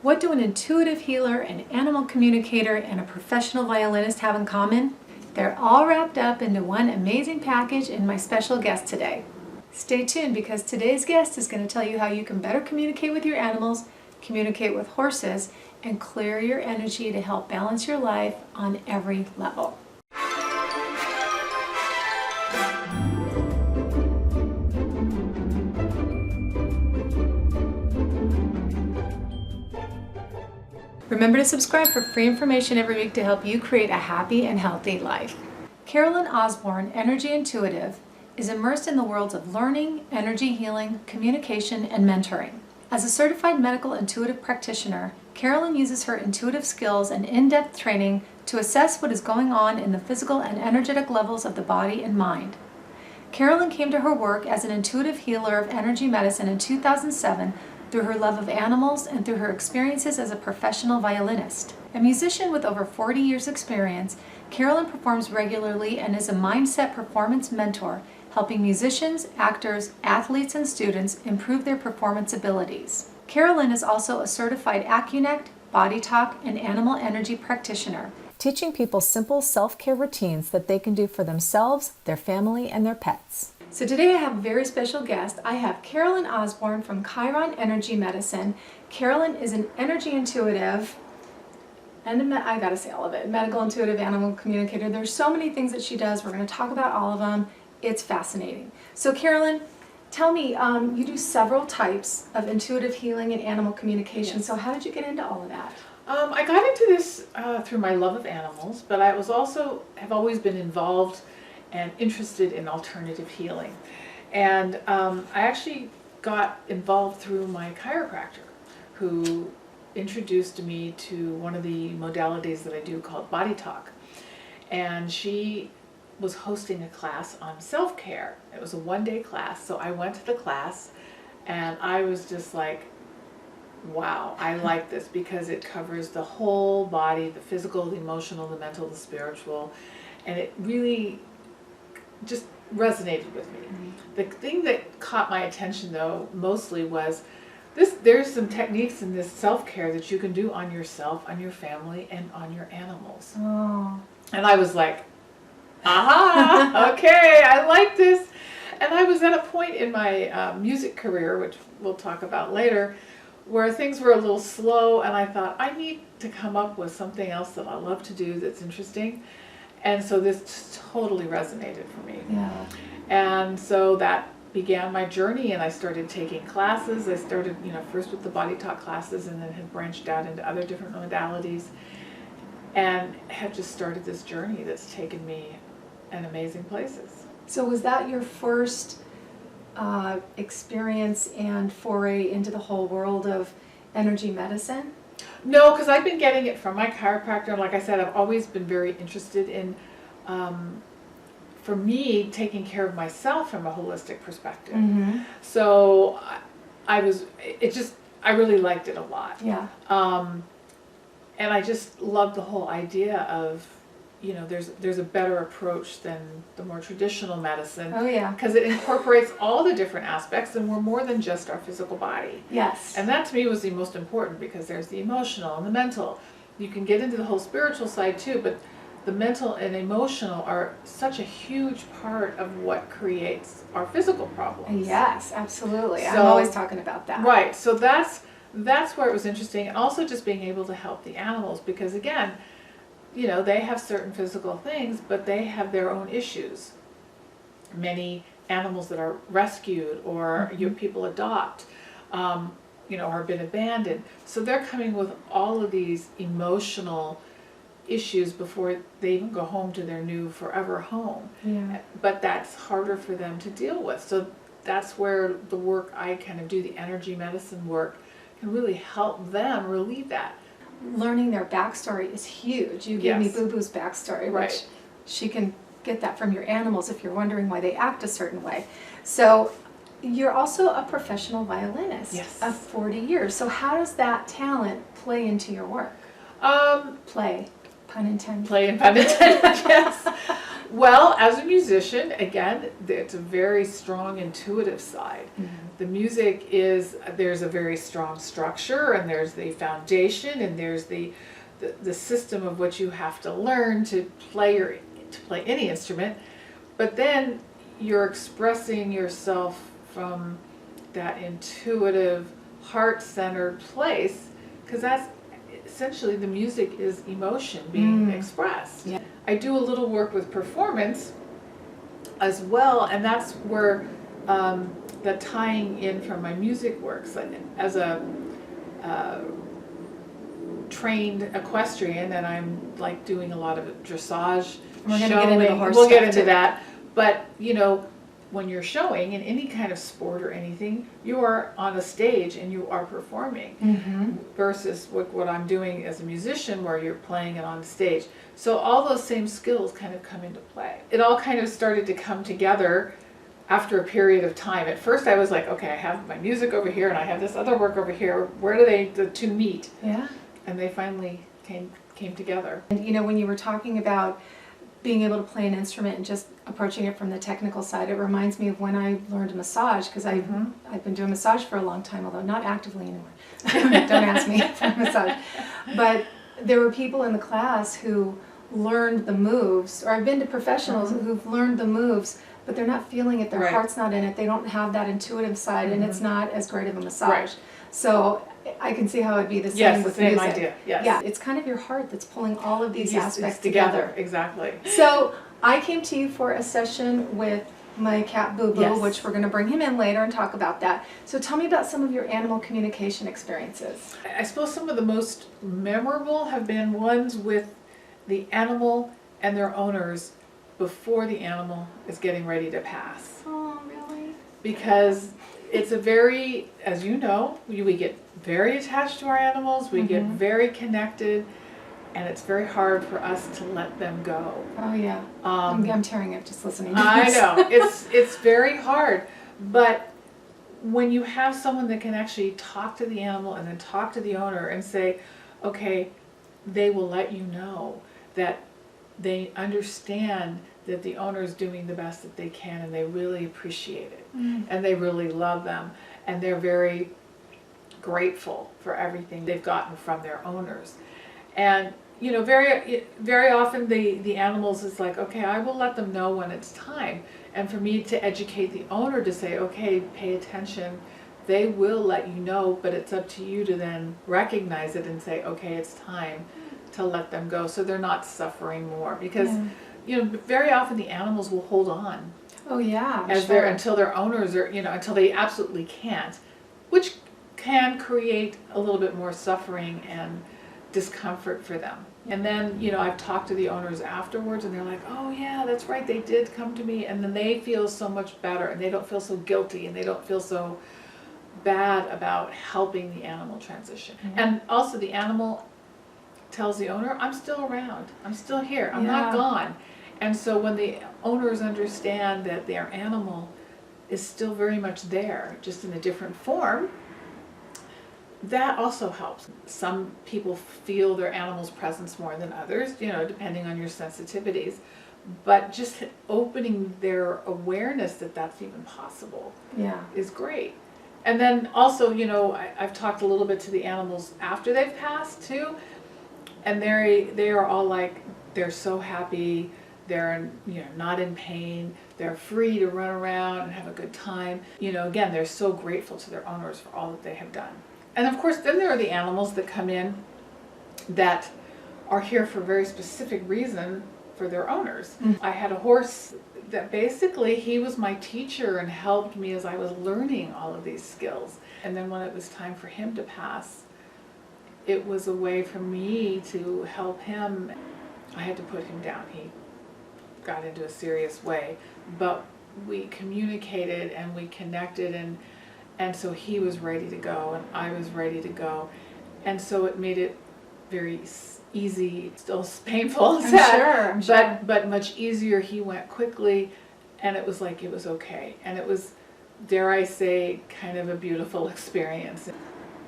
What do an intuitive healer, an animal communicator, and a professional violinist have in common? They're all wrapped up into one amazing package in my special guest today. Stay tuned because today's guest is going to tell you how you can better communicate with your animals, communicate with horses, and clear your energy to help balance your life on every level. Remember to subscribe for free information every week to help you create a happy and healthy life. Carolyn Osborn, Energy Intuitive, is immersed in the worlds of learning, energy healing, communication, and mentoring. As a certified medical intuitive practitioner, Carolyn uses her intuitive skills and in-depth training to assess what is going on in the physical and energetic levels of the body and mind. Carolyn came to her work as an intuitive healer of energy medicine in 2007 through her love of animals and through her experiences as a professional violinist. A musician with over 40 years experience, Carolyn performs regularly and is a mindset performance mentor, helping musicians, actors, athletes, and students improve their performance abilities. Carolyn is also a certified Acunect, Body Talk, and Animal Energy practitioner, teaching people simple self-care routines that they can do for themselves, their family, and their pets. So today I have a very special guest. I have Carolyn Osborn from Chiron Energy Medicine. Carolyn is an energy intuitive, and I gotta say all of it, medical intuitive animal communicator. There's so many things that she does. We're gonna talk about all of them. It's fascinating. So Carolyn, tell me, you do several types of intuitive healing and animal communication. Yes. So how did you get into all of that? I got into this through my love of animals, but I was also have always been involved and interested in alternative healing. And I actually got involved through my chiropractor, who introduced me to one of the modalities that I do called Body Talk. And she was hosting a class on self-care. It was a one-day class, so I went to the class and I was just like, wow, I like this because it covers the whole body, the physical, the emotional, the mental, the spiritual, and it really just resonated with me. The thing that caught my attention though mostly was there's some techniques in this self-care that you can do on yourself, on your family, and on your animals. Oh. And I was like, aha, okay, I like this. And I was at a point in my music career, which we'll talk about later, where things were a little slow, and I thought, I need to come up with something else that I love to do that's interesting. And so this totally resonated for me. Yeah. And so that began my journey, and I started taking classes. I started, first with the Body Talk classes, and then had branched out into other different modalities, and have just started this journey that's taken me in amazing places. So was that your first experience and foray into the whole world of energy medicine? No, because I've been getting it from my chiropractor. Like I said, I've always been very interested in, for me, taking care of myself from a holistic perspective. Mm-hmm. So I really liked it a lot. Yeah. And I just loved the whole idea of, there's a better approach than the more traditional medicine. Oh yeah. Because it incorporates all the different aspects, and we're more than just our physical body. Yes. And that to me was the most important, because there's the emotional and the mental. You can get into the whole spiritual side too, but the mental and emotional are such a huge part of what creates our physical problems. Yes, absolutely. So, I'm always talking about that. Right. So that's where it was interesting, and also just being able to help the animals, because again, they have certain physical things, but they have their own issues. Many animals that are rescued or people adopt, or have been abandoned. So they're coming with all of these emotional issues before they even go home to their new forever home. Yeah. But that's harder for them to deal with. So that's where the work I kind of do, the energy medicine work, can really help them relieve that. Learning their backstory is huge. You gave me Boo Boo's backstory, right, which she can get that from your animals if you're wondering why they act a certain way. So you're also a professional violinist of 40 years. So how does that talent play into your work? Play, pun intended. Play and pun intended, yes. Well, as a musician, again, it's a very strong intuitive side. Mhm. The music there's a very strong structure, and there's the foundation, and there's the system of what you have to learn to play any instrument. But then you're expressing yourself from that intuitive, heart-centered place, because that's essentially the music is emotion being expressed. Yeah. I do a little work with performance as well, and that's where the tying in from my music works. Like, as a trained equestrian, and I'm like doing a lot of dressage. We're going to get into the horse We'll get stuff into too. that, but you know, when you're showing in any kind of sport or anything, you are on a stage and you are performing, versus what I'm doing as a musician, where you're playing it on stage. So all those same skills kind of come into play. It all kind of started to come together after a period of time. At first I was like, okay, I have my music over here and I have this other work over here. Where do the two meet? Yeah. And they finally came together. And you know, when you were talking about being able to play an instrument and just approaching it from the technical side, it reminds me of when I learned massage, because I've been doing massage for a long time, although not actively anymore. Don't ask me for massage. But there were people in the class who learned the moves, or I've been to professionals who've learned the moves, but they're not feeling it, their Right. heart's not in it, they don't have that intuitive side, and it's not as great of a massage. Right. So I can see how it'd be the same Yes, the with same music. idea, yes. Yeah, it's kind of your heart that's pulling all of these Yes, aspects it's together. Exactly. So I came to you for a session with my cat Boo Boo, Yes. which we're going to bring him in later and talk about that. So tell me about some of your animal communication experiences. I suppose some of the most memorable have been ones with the animal and their owners before the animal is getting ready to pass. Oh, really? Because it's a very, as you know, we get very attached to our animals, we get very connected, and it's very hard for us to let them go. Oh, yeah. I'm tearing up just listening to I this. know, it's very hard, but when you have someone that can actually talk to the animal and then talk to the owner and say, okay, they will let you know that they understand that the owner is doing the best that they can, and they really appreciate it, and they really love them, and they're very grateful for everything they've gotten from their owners. And you know, very often the animals is like, okay, I will let them know when it's time, and for me to educate the owner to say, okay, pay attention, they will let you know, but it's up to you to then recognize it and say, okay, it's time to let them go, so they're not suffering more. Because you know, very often the animals will hold on Oh, yeah. as sure. until their owners are, you know, until they absolutely can't, which can create a little bit more suffering and discomfort for them. And then, you know, I've talked to the owners afterwards, and they're like, oh yeah, that's right, they did come to me, and then they feel so much better, and they don't feel so guilty, and they don't feel so bad about helping the animal transition. And also the animal tells the owner, I'm still around, I'm still here, I'm not Yeah. gone. And so when the owners understand that their animal is still very much there, just in a different form, that also helps. Some people feel their animal's presence more than others, you know, depending on your sensitivities. But just opening their awareness that that's even possible Yeah. is great. And then also, you know, I've talked a little bit to the animals after they've passed too, and they are all like, they're so happy, they're, you know, not in pain, they're free to run around and have a good time. You know, again, they're so grateful to their owners for all that they have done. And of course, then there are the animals that come in that are here for a very specific reason for their owners. I had a horse that basically, he was my teacher and helped me as I was learning all of these skills. And then when it was time for him to pass, it was a way for me to help him. I had to put him down. He got into a serious way, but we communicated and we connected, and so he was ready to go and I was ready to go. And so it made it very easy, still painful, I'm sure. but much easier. He went quickly, and it was like it was okay. And it was, dare I say, kind of a beautiful experience.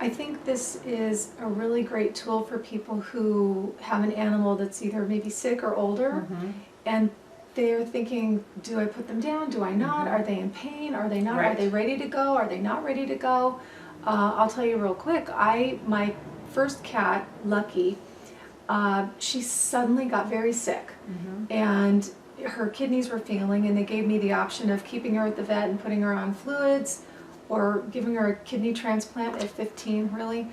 I think this is a really great tool for people who have an animal that's either maybe sick or older, and they're thinking, do I put them down? Do I not? Are they in pain? Are they not? Are Right. they ready to go? Are they not ready to go? I'll tell you real quick, my first cat, Lucky, she suddenly got very sick, and her kidneys were failing, and they gave me the option of keeping her at the vet and putting her on fluids, or giving her a kidney transplant at 15, really,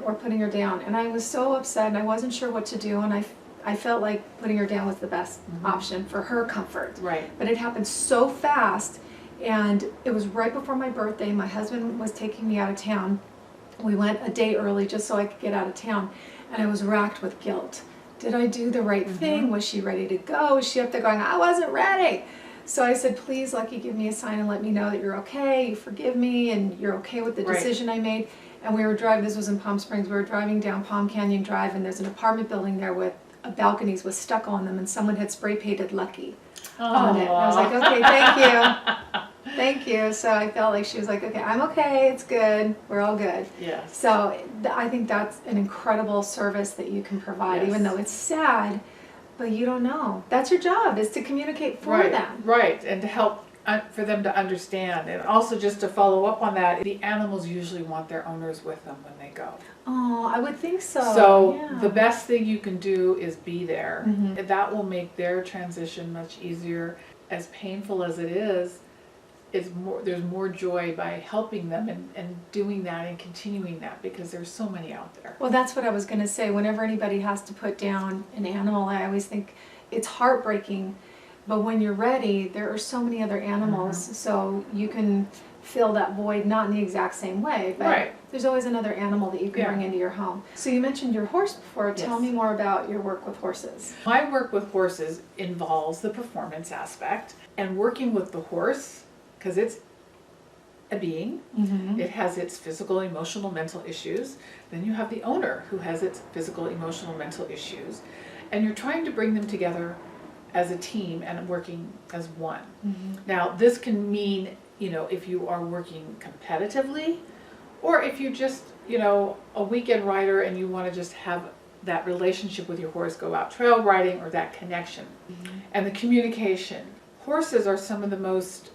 or putting her down. And I was so upset, and I wasn't sure what to do, and I felt like putting her down was the best option for her comfort. Right. But it happened so fast, and it was right before my birthday. My husband was taking me out of town. We went a day early just so I could get out of town, and I was racked with guilt. Did I do the right thing? Was she ready to go? Was she up there going, I wasn't ready? So I said, please, Lucky, give me a sign and let me know that you're okay, you forgive me, and you're okay with the decision I made. And we were driving, this was in Palm Springs, we were driving down Palm Canyon Drive, and there's an apartment building there with balconies with stucco on them, and someone had spray painted Lucky on it. And I was like, okay, thank you. Thank you. So I felt like she was like, okay, I'm okay, it's good, we're all good. Yes. So I think that's an incredible service that you can provide, even though it's sad, but you don't know. That's your job, is to communicate for them. Right, and to help for them to understand. And also, just to follow up on that, the animals usually want their owners with them when they go. Oh, I would think so. So the best thing you can do is be there. That will make their transition much easier. As painful as it is, there's more joy by helping them and doing that and continuing that, because there's so many out there. Well, that's what I was going to say. Whenever anybody has to put down an animal, I always think it's heartbreaking, but when you're ready, there are so many other animals, so you can fill that void, not in the exact same way, but there's always another animal that you can bring into your home. So you mentioned your horse before. Tell me more about your work with horses. My work with horses involves the performance aspect and working with the horse, because it's a being. It has its physical, emotional, mental issues. Then you have the owner, who has its physical, emotional, mental issues. And you're trying to bring them together as a team and working as one. Now, this can mean, if you are working competitively, or if you just, a weekend rider and you want to just have that relationship with your horse, go out trail riding, or that connection. And the communication. Horses are some of the most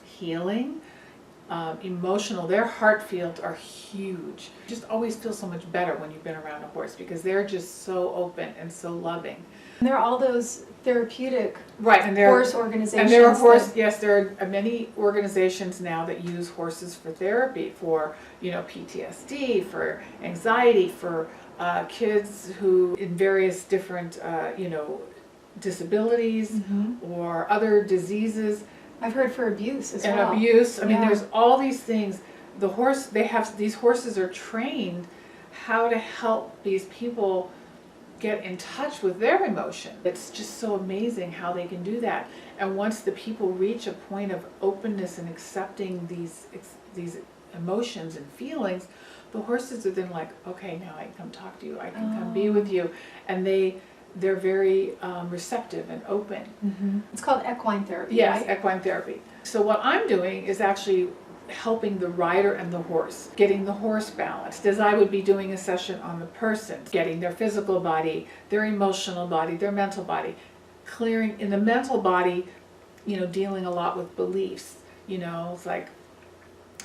healing, emotional. Their heart fields are huge. You just always feel so much better when you've been around a horse, because they're just so open and so loving. And there are all those therapeutic and horse organizations. And there are there are many organizations now that use horses for therapy, for PTSD, for anxiety, for kids who in various different disabilities or other diseases. I've heard for abuse as well. And abuse. I mean, there's all these things. These horses are trained how to help these people get in touch with their emotion. It's just so amazing how they can do that. And once the people reach a point of openness and accepting these emotions and feelings, the horses are then like, okay, now I can come talk to you. I can come be with you. And they're very receptive and open. It's called equine therapy, Yes, right? equine therapy. So what I'm doing is actually helping the rider and the horse, getting the horse balanced, as I would be doing a session on the person, getting their physical body, their emotional body, their mental body, clearing in the mental body, dealing a lot with beliefs. It's like,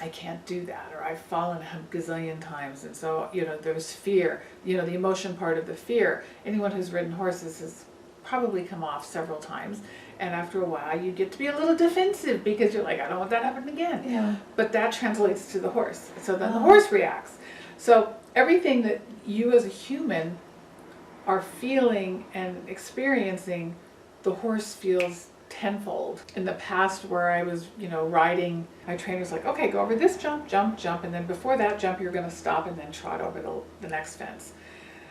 I can't do that, or I've fallen a gazillion times, and so there's fear. The emotion part of the fear. Anyone who's ridden horses has probably come off several times, and after a while you get to be a little defensive, because you're like, I don't want that to happen again. Yeah. But that translates to the horse, so then the horse reacts. So everything that you as a human are feeling and experiencing, the horse feels tenfold. In the past, where I was, riding, my trainer's like, okay, go over this jump, jump, jump, and then before that jump, you're going to stop and then trot over the next fence.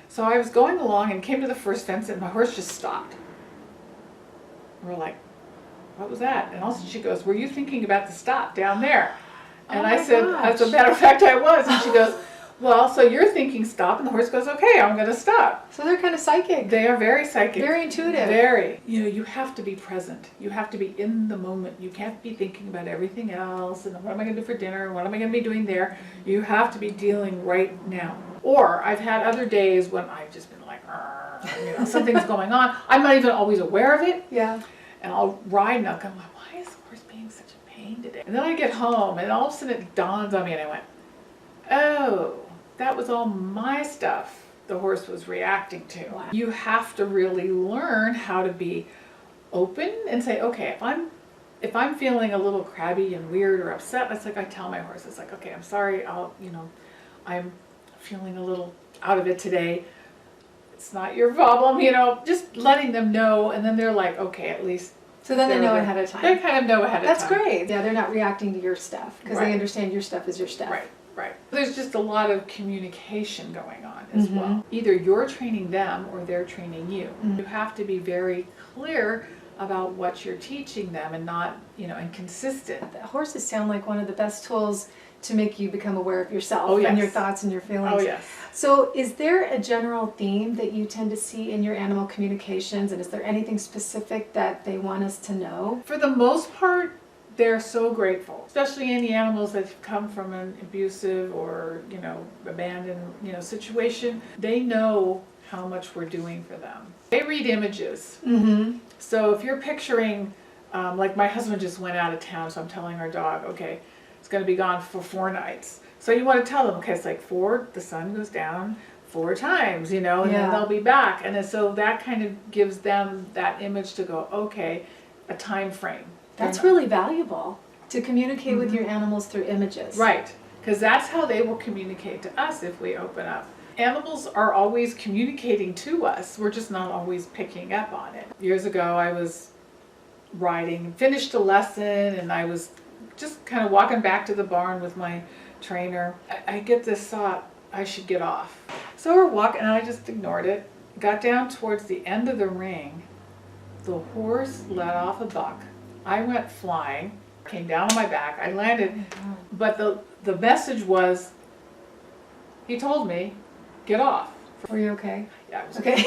So I was going along and came to the first fence, and my horse just stopped. We're like, what was that? And also she goes, were you thinking about the stop down there? And I said, as a matter of fact, I was. And she goes, Well, so you're thinking stop, and the horse goes, okay, I'm going to stop. So they're kind of psychic. They are very psychic. Very intuitive. Very. You know, you have to be present. You have to be in the moment. You can't be thinking about everything else and what am I going to do for dinner? What am I going to be doing there? You have to be dealing right now. Or I've had other days when I've just been like, you know, something's going on. I'm not even always aware of it. Yeah. And I'll ride and I'll go, why is the horse being such a pain today? And then I get home and all of a sudden it dawns on me and I went, oh, that was all my stuff the horse was reacting to. Wow. You have to really learn how to be open and say, okay, if I'm feeling a little crabby and weird or upset, it's like I tell my horse, it's like, okay, I'm sorry, I'm feeling a little out of it today. It's not your problem, just letting them know, and then they're like, okay, at least. So then they know ahead of time. They kind of know ahead of time. That's great. Yeah, they're not reacting to your stuff because Right. they understand your stuff is your stuff. Right. Right. There's just a lot of communication going on as well. Either you're training them or they're training you. You have to be very clear about what you're teaching them and not, and consistent. Horses sound like one of the best tools to make you become aware of yourself Oh, yes. and your thoughts and your feelings. Oh, yes. So is there a general theme that you tend to see in your animal communications, and is there anything specific that they want us to know? For the most part, they're so grateful, especially any animals that have come from an abusive or, abandoned, situation. They know how much we're doing for them. They read images. Mm-hmm. So if you're picturing, like my husband just went out of town, so I'm telling our dog, okay, it's going to be gone for 4 nights. So you want to tell them, okay, it's like the sun goes down 4 times, and then they'll be back. And then, so that kind of gives them that image to go, okay, a time frame. That's really valuable to communicate with your animals through images. Right, because that's how they will communicate to us if we open up. Animals are always communicating to us. We're just not always picking up on it. Years ago, I was riding, finished a lesson, and I was just kind of walking back to the barn with my trainer. I get this thought, I should get off. So we're walking, and I just ignored it. Got down towards the end of the ring. The horse let off a buck. I went flying, came down on my back. I landed, but the message was, he told me, get off. Were you okay? Yeah, I was Okay.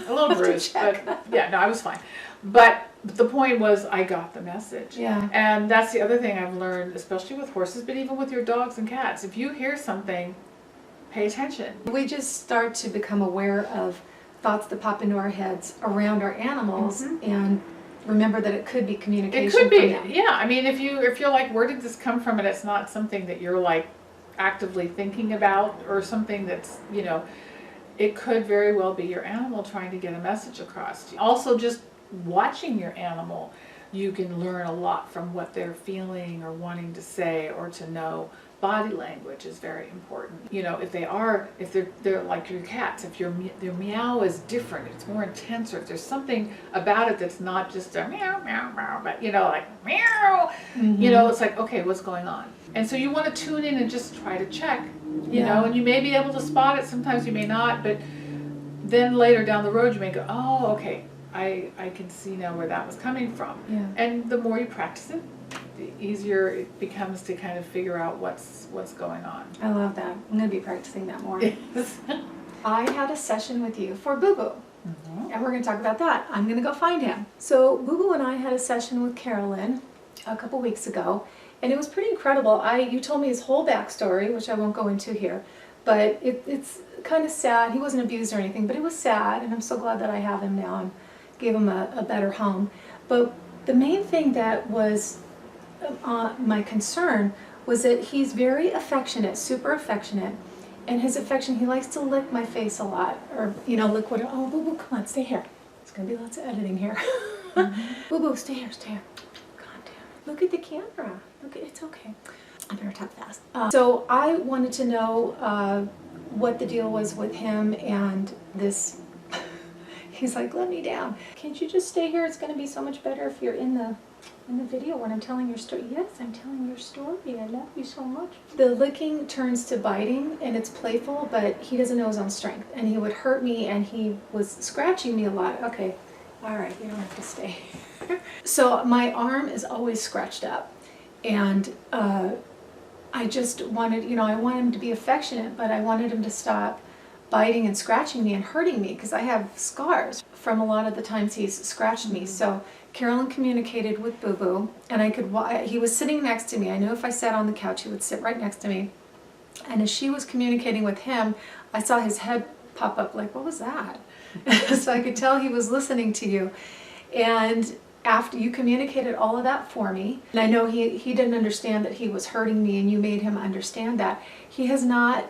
a little bruised, but yeah, no, I was fine. But the point was, I got the message. Yeah. And that's the other thing I've learned, especially with horses, but even with your dogs and cats. If you hear something, pay attention. We just start to become aware of thoughts that pop into our heads around our animals and remember that it could be communication. It could be, from them. yeah. I mean, if you're like, where did this come from? And it's not something that you're like actively thinking about or something that's, it could very well be your animal trying to get a message across to you. Also, just watching your animal, you can learn a lot from what they're feeling or wanting to say or to know. Body language is very important. If they're like your cats, if their meow is different, it's more intense, or if there's something about it that's not just a meow, meow, meow, but like meow, it's like, okay, what's going on? And so you want to tune in and just try to check, and you may be able to spot it, sometimes you may not, but then later down the road you may go, oh, okay, I can see now where that was coming from. Yeah. And the more you practice it, the easier it becomes to kind of figure out what's going on. I love that. I'm going to be practicing that more. I had a session with you for Boo Boo. And we're going to talk about that. I'm going to go find him. So Boo Boo and I had a session with Carolyn a couple weeks ago, and it was pretty incredible. You told me his whole backstory, which I won't go into here, but it's kind of sad. He wasn't abused or anything, but it was sad, and I'm so glad that I have him now and gave him a better home. But the main thing that was my concern was that he's very affectionate, super affectionate, and his affection, he likes to lick my face a lot, or lick what, oh, Boo Boo, come on, stay here. It's gonna be lots of editing here. Boo Boo, stay here, stay here. Calm down. Look at the camera. It's okay. I better talk fast. So I wanted to know what the deal was with him and this. He's like, let me down. Can't you just stay here? It's gonna be so much better if you're in the video when I'm telling your story. Yes, I'm telling your story. I love you so much. The licking turns to biting, and it's playful, but he doesn't know his own strength. And he would hurt me, and he was scratching me a lot. Okay, all right, you don't have to stay. So my arm is always scratched up. And I just wanted, I wanted him to be affectionate, but I wanted him to stop biting and scratching me and hurting me because I have scars from a lot of the times he's scratched me. So Carolyn communicated with Boo Boo, and he was sitting next to me. I knew if I sat on the couch, he would sit right next to me. And as she was communicating with him, I saw his head pop up like, what was that? So I could tell he was listening to you. And after you communicated all of that for me, and I know he didn't understand that he was hurting me, and you made him understand that. He has not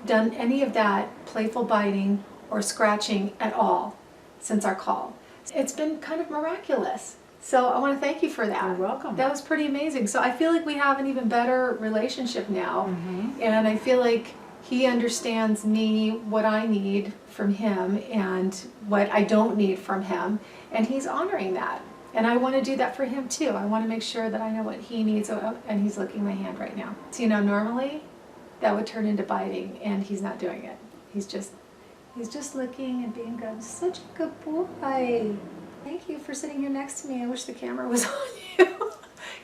done any of that playful biting or scratching at all since our call. It's been kind of miraculous. So I want to thank you for that. You're welcome. That was pretty amazing. So I feel like we have an even better relationship now. And I feel like he understands me, what I need from him and what I don't need from him. And he's honoring that. And I want to do that for him too. I want to make sure that I know what he needs. And he's licking my hand right now. So normally that would turn into biting, and he's not doing it. He's just licking and being good. Such a good boy. Thank you for sitting here next to me. I wish the camera was on you.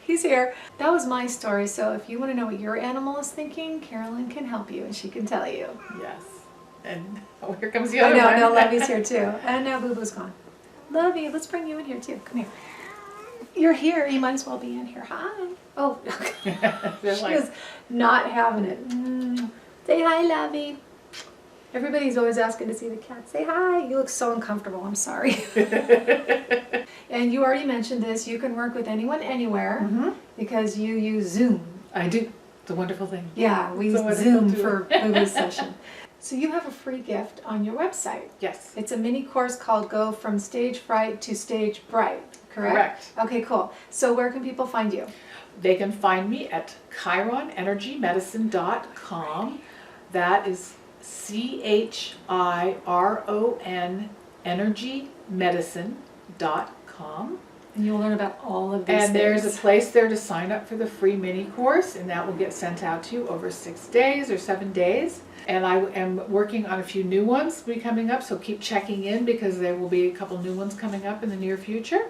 He's here. That was my story. So if you want to know what your animal is thinking, Carolyn can help you, and she can tell you. Yes. And here comes the other one. I know. Lovey's here too. And now Boo Boo's gone. Lovey, let's bring you in here too. Come here. You're here. You might as well be in here. Hi. Oh, okay. She is not having it. Say hi, Lovey. Everybody's always asking to see the cat. Say hi. You look so uncomfortable. I'm sorry. And you already mentioned this. You can work with anyone, anywhere, because you use Zoom. I do. It's a wonderful thing. Yeah, we use Zoom for Boo-Boo's session. So you have a free gift on your website. Yes. It's a mini course called Go From Stage Fright to Stage Bright, correct? Okay, cool. So where can people find you? They can find me at chironenergymedicine.com. That is CHIRON energymedicine.com. And you'll learn about all of these And things. there's a place there to sign up for the free mini course, and that will get sent out to you over 6 days or 7 days. And I am working on a few new ones coming up, so keep checking in because there will be a couple new ones coming up in the near future.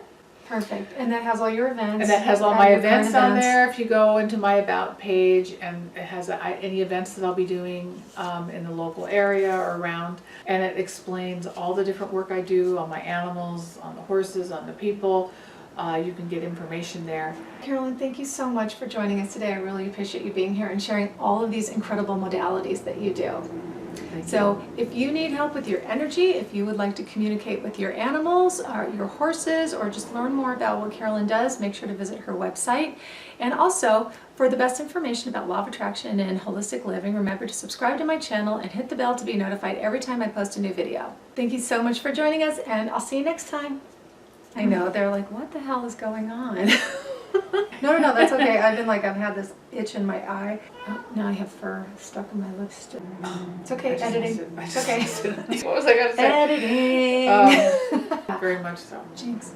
Perfect. And that has all your events. And that has all my events on there. If you go into my About page, and it has any events that I'll be doing in the local area or around. And it explains all the different work I do on my animals, on the horses, on the people. You can get information there. Carolyn, thank you so much for joining us today. I really appreciate you being here and sharing all of these incredible modalities that you do. So if you need help with your energy, if you would like to communicate with your animals or your horses, or just learn more about what Carolyn does, make sure to visit her website. And also, for the best information about law of attraction and holistic living, remember to subscribe to my channel and hit the bell to be notified every time I post a new video. Thank you so much for joining us, and I'll see you next time. I know, they're like, what the hell is going on? No, that's okay. I've had this itch in my eye. Oh, now I have fur stuck in my lipstick. It's okay, editing. It's okay. What was I going to say? Editing. Very much so. Jinx.